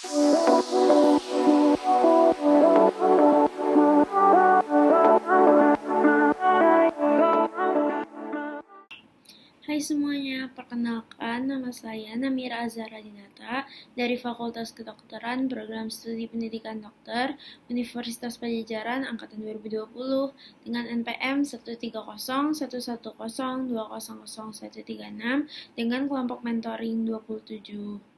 Hai semuanya, perkenalkan nama saya Namira Azhara Dinata dari Fakultas Kedokteran Program Studi Pendidikan Dokter Universitas Padjadjaran Angkatan 2020 dengan NPM 1301102000136 dengan kelompok mentoring 27.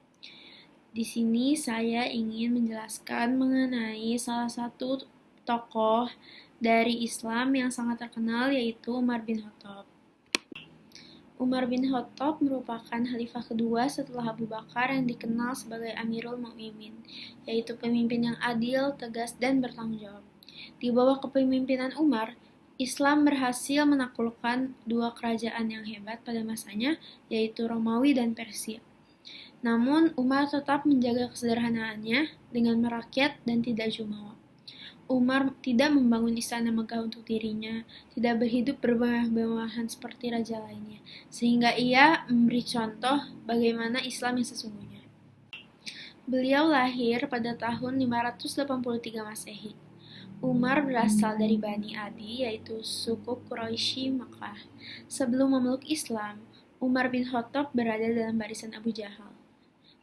Di sini saya ingin menjelaskan mengenai salah satu tokoh dari Islam yang sangat terkenal yaitu Umar bin Khattab. Umar bin Khattab merupakan khalifah kedua setelah Abu Bakar yang dikenal sebagai Amirul Mukminin, yaitu pemimpin yang adil, tegas, dan bertanggung jawab. Di bawah kepemimpinan Umar, Islam berhasil menaklukkan dua kerajaan yang hebat pada masanya, yaitu Romawi dan Persia. Namun, Umar tetap menjaga kesederhanaannya dengan merakyat dan tidak jumawa. Umar tidak membangun istana megah untuk dirinya, tidak berhidup bermewah-mewahan seperti raja lainnya, sehingga ia memberi contoh bagaimana Islam yang sesungguhnya. Beliau lahir pada tahun 583 Masehi. Umar berasal dari Bani Adi, yaitu suku Quraisy Makkah. Sebelum memeluk Islam, Umar bin Khattab berada dalam barisan Abu Jahal,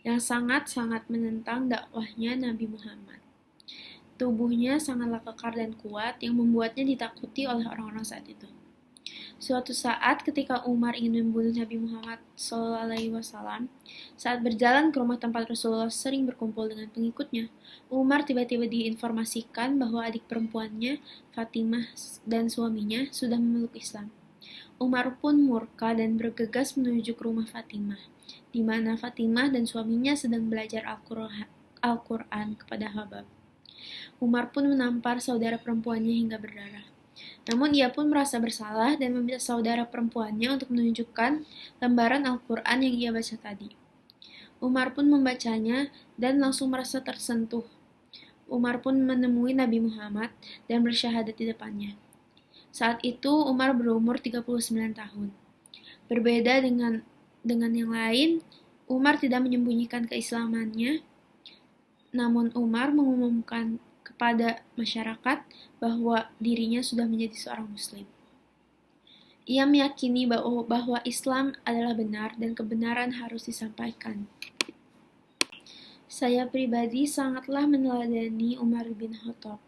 yang sangat-sangat menentang dakwahnya Nabi Muhammad. Tubuhnya sangatlah kekar dan kuat yang membuatnya ditakuti oleh orang-orang saat itu. Suatu saat ketika Umar ingin membunuh Nabi Muhammad SAW, saat berjalan ke rumah tempat Rasulullah sering berkumpul dengan pengikutnya, Umar tiba-tiba diinformasikan bahwa adik perempuannya, Fatimah, dan suaminya sudah memeluk Islam. Umar pun murka dan bergegas menuju ke rumah Fatimah, di mana Fatimah dan suaminya sedang belajar Al-Quran kepada Habab. Umar pun menampar saudara perempuannya hingga berdarah. Namun ia pun merasa bersalah dan meminta saudara perempuannya untuk menunjukkan lembaran Al-Quran yang ia baca tadi. Umar pun membacanya dan langsung merasa tersentuh. Umar pun menemui Nabi Muhammad dan bersyahadat di depannya. Saat itu Umar berumur 39 tahun. Berbeda dengan yang lain, Umar tidak menyembunyikan keislamannya, namun Umar mengumumkan kepada masyarakat bahwa dirinya sudah menjadi seorang muslim. Ia meyakini bahwa Islam adalah benar dan kebenaran harus disampaikan. Saya pribadi sangatlah meneladani Umar bin Khattab.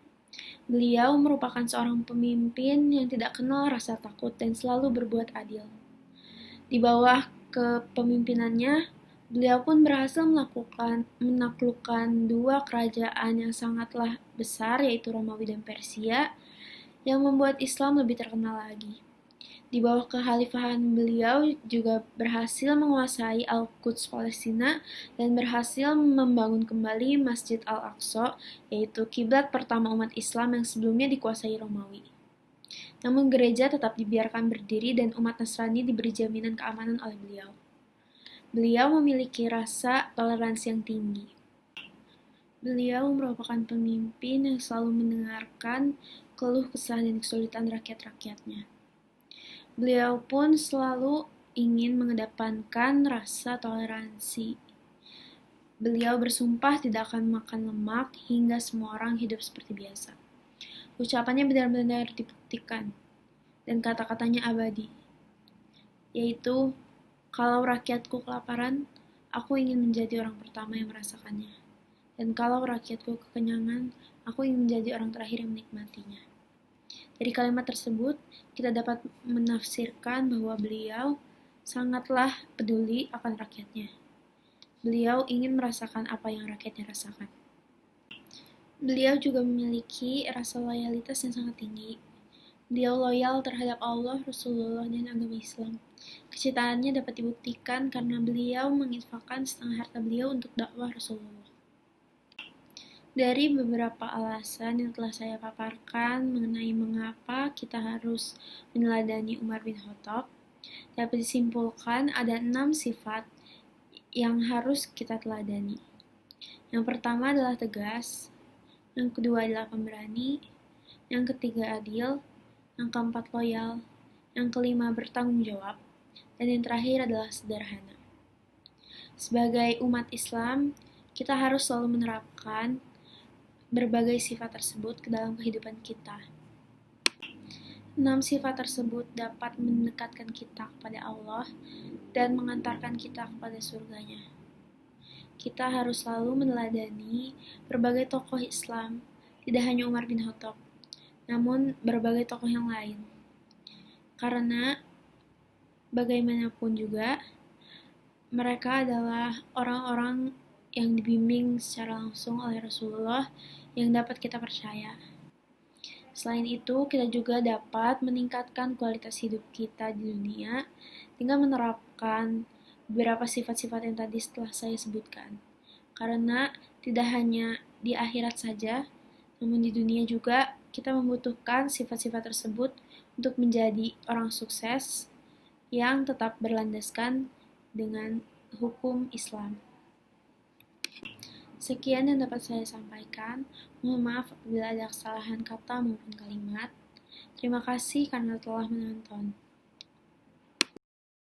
Beliau merupakan seorang pemimpin yang tidak kenal rasa takut dan selalu berbuat adil. Di bawah kepemimpinannya, beliau pun berhasil menaklukkan dua kerajaan yang sangatlah besar, yaitu Romawi dan Persia, yang membuat Islam lebih terkenal lagi. Di bawah kekhalifahan beliau juga berhasil menguasai Al-Quds Palestina dan berhasil membangun kembali Masjid Al-Aqsa, yaitu kiblat pertama umat Islam yang sebelumnya dikuasai Romawi. Namun gereja tetap dibiarkan berdiri dan umat Nasrani diberi jaminan keamanan oleh beliau. Beliau memiliki rasa toleransi yang tinggi. Beliau merupakan pemimpin yang selalu mendengarkan keluh kesah dan kesulitan rakyat-rakyatnya. Beliau pun selalu ingin mengedepankan rasa toleransi. Beliau bersumpah tidak akan makan lemak hingga semua orang hidup seperti biasa. Ucapannya benar-benar dibuktikan, dan kata-katanya abadi, yaitu, kalau rakyatku kelaparan, aku ingin menjadi orang pertama yang merasakannya. Dan kalau rakyatku kekenyangan, aku ingin menjadi orang terakhir yang menikmatinya. Dari kalimat tersebut, kita dapat menafsirkan bahwa beliau sangatlah peduli akan rakyatnya. Beliau ingin merasakan apa yang rakyatnya rasakan. Beliau juga memiliki rasa loyalitas yang sangat tinggi. Beliau loyal terhadap Allah, Rasulullah, dan agama Islam. Kecintaannya dapat dibuktikan karena beliau menginfakkan setengah harta beliau untuk dakwah Rasulullah. Dari beberapa alasan yang telah saya paparkan mengenai mengapa kita harus meneladani Umar bin Khattab, dapat disimpulkan ada 6 sifat yang harus kita teladani. Yang pertama adalah tegas, yang kedua adalah pemberani, yang ketiga adil, yang keempat loyal, yang kelima bertanggung jawab, dan yang terakhir adalah sederhana. Sebagai umat Islam, Kita harus selalu menerapkan berbagai sifat tersebut ke dalam kehidupan kita. 6 sifat tersebut dapat mendekatkan kita kepada Allah dan mengantarkan kita kepada surganya. Kita harus selalu meneladani berbagai tokoh Islam, tidak hanya Umar bin Khattab, namun berbagai tokoh yang lain. Karena bagaimanapun juga, mereka adalah orang-orang yang dibimbing secara langsung oleh Rasulullah yang dapat kita percaya. Selain itu, kita juga dapat meningkatkan kualitas hidup kita di dunia dengan menerapkan beberapa sifat-sifat yang tadi setelah saya sebutkan. Karena tidak hanya di akhirat saja, namun di dunia juga kita membutuhkan sifat-sifat tersebut untuk menjadi orang sukses yang tetap berlandaskan dengan hukum Islam. Sekian yang dapat saya sampaikan. Mohon maaf apabila ada kesalahan kata maupun kalimat. Terima kasih karena telah menonton.